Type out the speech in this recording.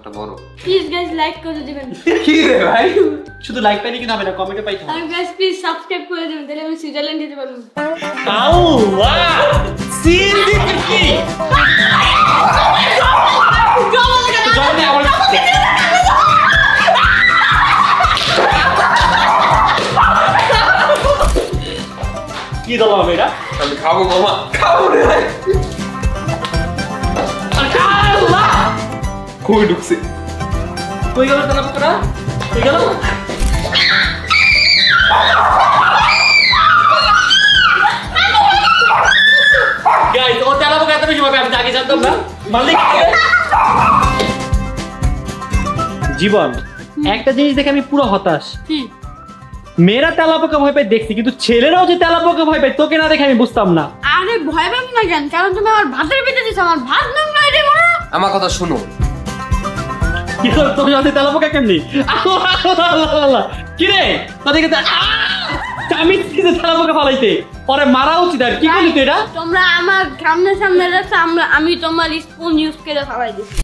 আমারটা বড়। Please guys like করে দিবেন। কি রে ভাই, শুধু লাইক পাইলে কি হবে না, কমেন্টে পাইতে হবে। আর গাইস প্লিজ সাবস্ক্রাইব করে দিবেন, তাহলে আমি সুইজারল্যান্ড যেতে পারবো। আউ ওয়াও, সিন দেখি জলদি আমার কি দলা হবে এটা? আমি খাবো মামা, খাবো রে ভাই। আল্লাহ, কই ঢুকছে? কই গেল তেলাপোকাটা? কই গেল? গাইস, ও তেলাপোকা এত বেশি ভাবে আমি আগে জানতাম না। মালিক জীবন, একটা জিনিস দেখে আমি পুরো হতাশ। কি? মেয়েরা তেলাপোকা ভয় পায় দেখছি, কিন্তু ছেলেরাও যে তেলাপোকা ভয় পায় তোকে না দেখে আমি বুঝতাম না। আরে ভয় পাবি না কেন? কারণ তুমি আমার ভাতের ভিতরে দিছো, আমার ভাত নোংরা রে মরা। আমার কথা শুনো। কি হলো তোর সাথে তেলাপোকা কেমনি? আল্লাহ, কি রে তোদেরকে আমি তেলাপোকা ফালাইতে পরে মারা উচিত। আর কি করলি তুই এটা? তোমরা আমার সামনে যাচ্ছে, আমি তোমার স্পুন ইউজ করে ফালাই দিছি।